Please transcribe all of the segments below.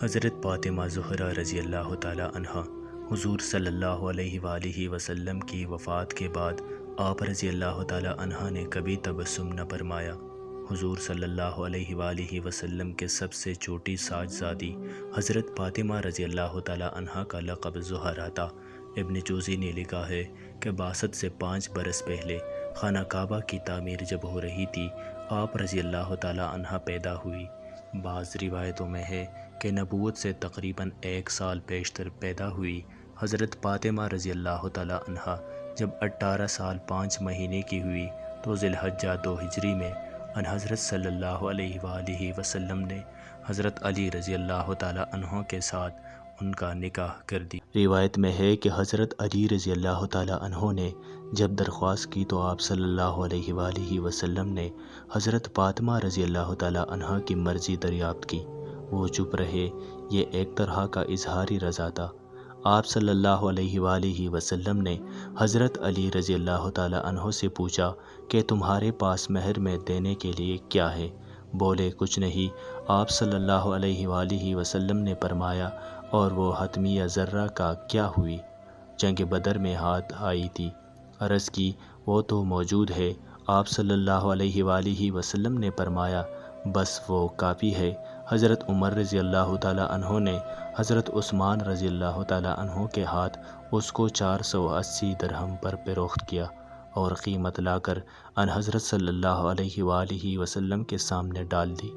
حضرت فاطمہ زہرا رضی اللہ تعالی عنہا حضور صلی اللہ علیہ وآلہ وسلم کی وفات کے بعد آپ رضی اللہ تعالی عنہ نے کبھی تبسم نہ فرمایا۔ حضور صلی اللہ علیہ وآلہ وسلم کے سب سے چھوٹی ساجزادی حضرت فاطمہ رضی اللہ تعالی عنہا کا لقب زہرا تھا۔ ابن جوزی نے لکھا ہے کہ بعثت سے 5 برس پہلے خانہ کعبہ کی تعمیر جب ہو رہی تھی، آپ رضی اللہ تعالی عنہا پیدا ہوئی۔ بعض روایتوں میں ہے کہ نبوت سے تقریباً 1 سال پیشتر پیدا ہوئی۔ حضرت فاطمہ رضی اللہ تعالی عنہا جب 18 سال 5 مہینے کی ہوئی تو ذی الحجہ 2 ہجری میں حضرت صلی اللہ علیہ وآلہ وسلم نے حضرت علی رضی اللہ تعالی عنہ کے ساتھ ان کا نکاح کر دی۔ روایت میں ہے کہ حضرت علی رضی اللہ تعالی عنہ نے جب درخواست کی تو آپ صلی اللہ علیہ وآلہ وسلم نے حضرت فاطمہ رضی اللہ تعالی عنہ کی مرضی دریافت کی۔ وہ چپ رہے، یہ ایک طرح کا اظہاری رضا تھا۔ آپ صلی اللہ علیہ وآلہ وسلم نے حضرت علی رضی اللہ تعالی عنہ سے پوچھا کہ تمہارے پاس مہر میں دینے کے لیے کیا ہے؟ بولے کچھ نہیں۔ آپ صلی اللہ علیہ وآلہ وسلم نے فرمایا اور وہ حتمیہ ذرہ کا کیا ہوئی؟ جنگ بدر میں ہاتھ آئی تھی۔ عرض کی وہ تو موجود ہے۔ آپ صلی اللہ علیہ وآلہ وسلم نے فرمایا بس وہ کافی ہے۔ حضرت عمر رضی اللہ تعالی عنہ نے حضرت عثمان رضی اللہ تعالی عنہ کے ہاتھ اس کو 480 درہم پر فروخت کیا اور قیمت لا کر حضرت صلی اللہ علیہ وآلہ وسلم کے سامنے ڈال دی۔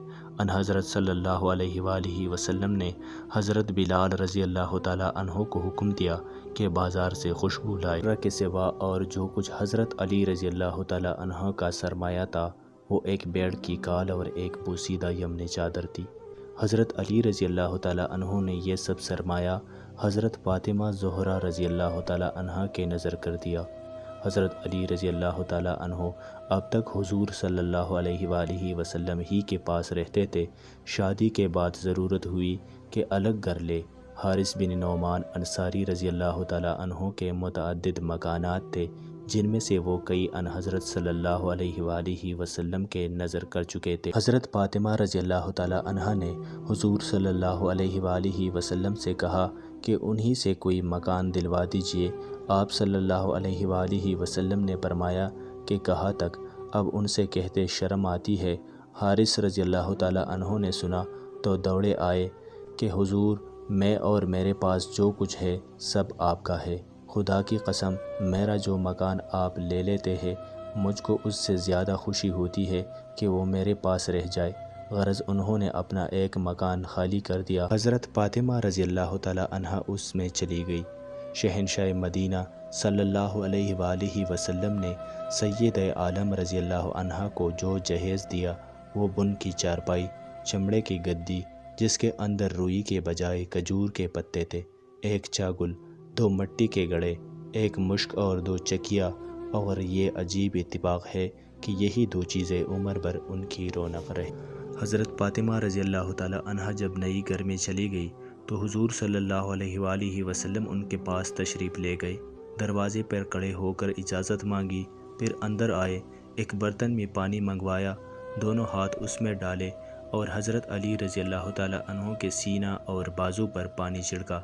حضرت صلی اللہ علیہ وآلہ وسلم نے حضرت بلال رضی اللہ تعالی عنہ کو حکم دیا کہ بازار سے خوشبو لائے۔ کے سوا اور جو کچھ حضرت علی رضی اللہ تعالی عنہ کا سرمایہ تھا وہ ایک بیڑ کی کال اور ایک بوسیدہ یمنی چادر تھی۔ حضرت علی رضی اللہ تعالی عنہ نے یہ سب سرمایہ حضرت فاطمہ زہرا رضی اللہ تعالی عنہ کے نظر کر دیا۔ حضرت علی رضی اللہ تعالی عنہ اب تک حضور صلی اللہ علیہ وآلہ وسلم ہی کے پاس رہتے تھے۔ شادی کے بعد ضرورت ہوئی کہ الگ گھر لے۔ حارث بن نعمان انصاری رضی اللہ تعالی عنہ کے متعدد مکانات تھے جن میں سے وہ کئی حضرت صلی اللہ علیہ وآلہ وسلم کے نظر کر چکے تھے۔ حضرت فاطمہ رضی اللہ تعالی عنہ نے حضور صلی اللہ علیہ وآلہ وسلم سے کہا کہ انہی سے کوئی مکان دلوا دیجیے۔ آپ صلی اللہ علیہ وآلہ وسلم نے فرمایا کہ کہاں تک؟ اب ان سے کہتے شرم آتی ہے۔ حارث رضی اللہ تعالی عنہ نے سنا تو دوڑے آئے کہ حضور میں اور میرے پاس جو کچھ ہے سب آپ کا ہے۔ خدا کی قسم میرا جو مکان آپ لے لیتے ہیں مجھ کو اس سے زیادہ خوشی ہوتی ہے کہ وہ میرے پاس رہ جائے۔ غرض انہوں نے اپنا ایک مکان خالی کر دیا۔ حضرت فاطمہ رضی اللہ تعالی عنہ اس میں چلی گئی۔ شہنشاہ مدینہ صلی اللہ علیہ وآلہ وسلم نے سید عالم رضی اللہ عنہ کو جو جہیز دیا وہ بن کی چارپائی، چمڑے کی گدی جس کے اندر روئی کے بجائے کھجور کے پتے تھے، ایک چاگل، 2 مٹی کے گڑے، ایک مشک اور 2 چکیا، اور یہ عجیب اتفاق ہے کہ یہی 2 چیزیں عمر بھر ان کی رونق رہی۔ حضرت فاطمہ رضی اللہ تعالی عنہ جب نئی گھر میں چلی گئی تو حضور صلی اللہ علیہ وآلہ وسلم ان کے پاس تشریف لے گئے۔ دروازے پر کھڑے ہو کر اجازت مانگی، پھر اندر آئے، ایک برتن میں پانی منگوایا، دونوں ہاتھ اس میں ڈالے اور حضرت علی رضی اللہ تعالی عنہ کے سینہ اور بازو پر پانی چھڑکا۔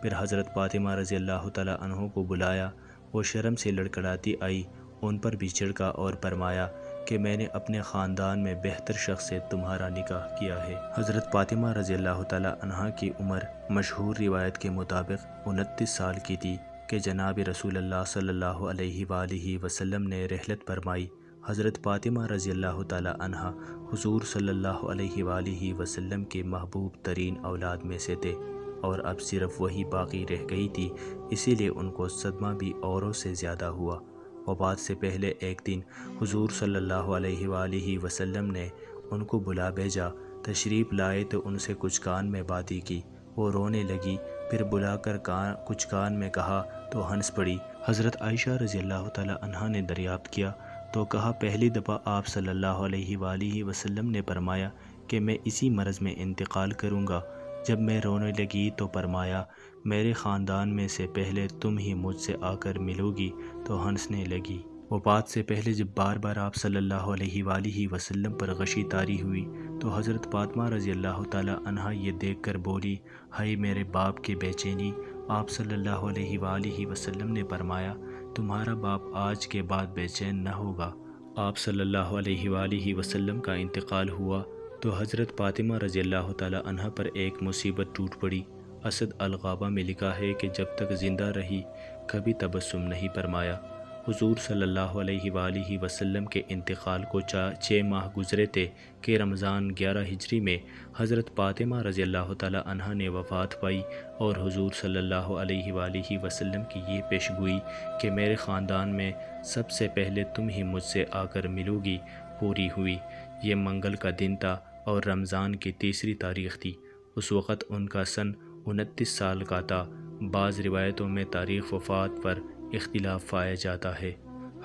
پھر حضرت فاطمہ رضی اللہ تعالی عنہ کو بلایا، وہ شرم سے لڑکھڑاتی آئی، ان پر بھی چھڑکا اور فرمایا کہ میں نے اپنے خاندان میں بہتر شخص سے تمہارا نکاح کیا ہے۔ حضرت فاطمہ رضی اللہ تعالی عنہ کی عمر مشہور روایت کے مطابق 29 سال کی تھی کہ جناب رسول اللہ صلی اللہ علیہ وآلہ وسلم نے رحلت فرمائی۔ حضرت فاطمہ رضی اللہ تعالی عنہ حضور صلی اللہ علیہ وآلہ وسلم کے محبوب ترین اولاد میں سے تھے اور اب صرف وہی باقی رہ گئی تھی، اسی لیے ان کو صدمہ بھی اوروں سے زیادہ ہوا۔ وفات سے پہلے ایک دن حضور صلی اللہ علیہ وآلہ وسلم نے ان کو بلا بھیجا۔ تشریف لائے تو ان سے کچھ کان میں باتیں کی، وہ رونے لگی، پھر بلا کر کچھ کان میں کہا تو ہنس پڑی۔ حضرت عائشہ رضی اللہ تعالی عنہا نے دریافت کیا تو کہا پہلی دفعہ آپ صلی اللہ علیہ وآلہ وسلم نے فرمایا کہ میں اسی مرض میں انتقال کروں گا۔ جب میں رونے لگی تو فرمایا میرے خاندان میں سے پہلے تم ہی مجھ سے آ کر ملو گی، تو ہنسنے لگی۔ وفات سے پہلے جب بار بار آپ صلی اللہ علیہ وآلہ وسلم پر غشی طاری ہوئی تو حضرت فاطمہ رضی اللہ تعالی عنہا یہ دیکھ کر بولی، ہائے میرے باپ کی بے چینی۔ آپ صلی اللہ علیہ وآلہ وسلم نے فرمایا، تمہارا باپ آج کے بعد بے چین نہ ہوگا۔ آپ صلی اللہ علیہ وآلہ وسلم کا انتقال ہوا تو حضرت فاطمہ رضی اللہ تعالی عنہا پر ایک مصیبت ٹوٹ پڑی۔ اسد الغابہ میں لکھا ہے کہ جب تک زندہ رہی کبھی تبسم نہیں فرمایا۔ حضور صلی اللہ علیہ وآلہ وسلم کے انتقال کو 6 ماہ گزرے تھے کہ رمضان 11 ہجری میں حضرت فاطمہ رضی اللہ تعالی عنہا نے وفات پائی، اور حضور صلی اللہ علیہ وآلہ وسلم کی یہ پیشگوئی کہ میرے خاندان میں سب سے پہلے تم ہی مجھ سے آ کر ملو گی پوری ہوئی۔ یہ منگل کا دن تھا اور رمضان کی 3 تاریخ تھی۔ اس وقت ان کا سن 29 سال کا تھا۔ بعض روایتوں میں تاریخ وفات پر اختلاف پایا جاتا ہے۔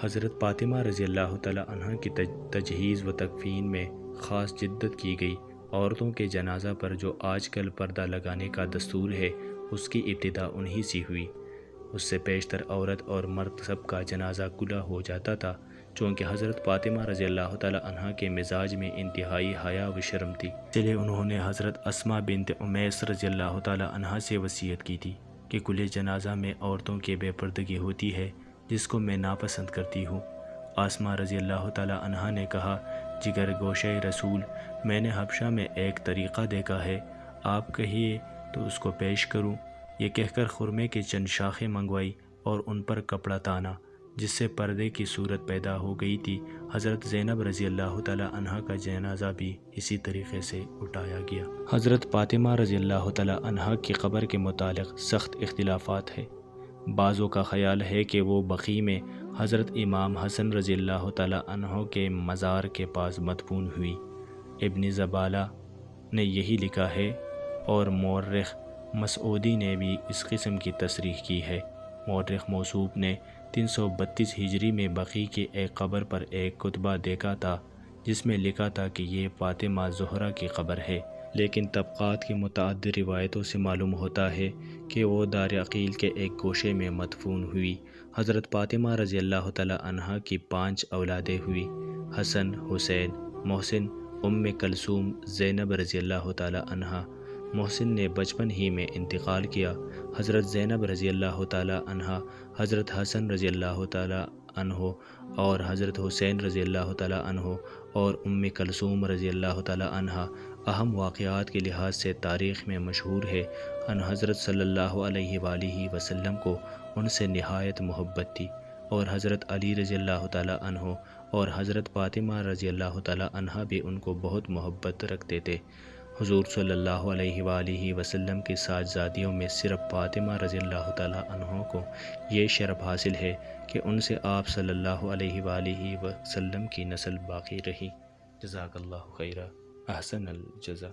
حضرت فاطمہ رضی اللہ تعالی عنہ کی تجہیز و تکفین میں خاص جدت کی گئی۔ عورتوں کے جنازہ پر جو آج کل پردہ لگانے کا دستور ہے، اس کی ابتدا انہی سے ہوئی۔ اس سے پیشتر عورت اور مرد سب کا جنازہ کھلا ہو جاتا تھا، چونکہ حضرت فاطمہ رضی اللہ تعالی عنہ کے مزاج میں انتہائی حیا و شرم تھی، اس لیے انہوں نے حضرت اسماء بنت امیس رضی اللہ تعالی عنہ سے وصیت کی تھی کہ کھلے جنازہ میں عورتوں کی بے پردگی ہوتی ہے، جس کو میں ناپسند کرتی ہوں۔ اسماء رضی اللہ تعالی عنہ نے کہا، جگر گوشہ رسول، میں نے حبشہ میں ایک طریقہ دیکھا ہے، آپ کہیے تو اس کو پیش کروں۔ یہ کہہ کر خرمے کی چند شاخیں منگوائی اور ان پر کپڑا تانا، جس سے پردے کی صورت پیدا ہو گئی تھی۔ حضرت زینب رضی اللہ تعالی عنہ کا جنازہ بھی اسی طریقے سے اٹھایا گیا۔ حضرت فاطمہ رضی اللہ تعالی عنہ کی قبر کے متعلق سخت اختلافات ہیں۔ بعضوں کا خیال ہے کہ وہ بقیع میں حضرت امام حسن رضی اللہ تعالی عنہ کے مزار کے پاس مدفون ہوئی۔ ابن زبالہ نے یہی لکھا ہے، اور مورخ مسعودی نے بھی اس قسم کی تصریح کی ہے۔ مورخ موصوف نے 332 ہجری میں بقیع کی ایک قبر پر ایک کتبہ دیکھا تھا، جس میں لکھا تھا کہ یہ فاطمہ زہرا کی قبر ہے، لیکن طبقات کی متعدد روایتوں سے معلوم ہوتا ہے کہ وہ دار عقیل کے ایک گوشے میں مدفون ہوئی۔ حضرت فاطمہ رضی اللہ تعالی عنہ کی 5 اولادیں ہوئی: حسن، حسین، محسن، کلثوم، زینب رضی اللہ تعالی عنہ۔ محسن نے بچپن ہی میں انتقال کیا۔ حضرت زینب رضی اللہ تعالی عنہ، حضرت حسن رضی اللہ تعالی عنہ اور حضرت حسین رضی اللہ تعالی عنہ اور کلثوم رضی اللہ تعالی عنہ اہم واقعات کے لحاظ سے تاریخ میں مشہور ہے۔ ان حضرت صلی اللہ علیہ وآلہ وسلم کو ان سے نہایت محبت تھی، اور حضرت علی رضی اللہ تعالی عنہ اور حضرت فاطمہ رضی اللہ تعالی عنہ بھی ان کو بہت محبت رکھتے تھے۔ حضور صلی اللہ علیہ وآلہ وسلم کی صاحبزادیوں میں صرف فاطمہ رضی اللہ تعالی عنہ کو یہ شرف حاصل ہے کہ ان سے آپ صلی اللہ علیہ وآلہ وسلم کی نسل باقی رہی۔ جزاک اللہ خیرا، احسن الجزا۔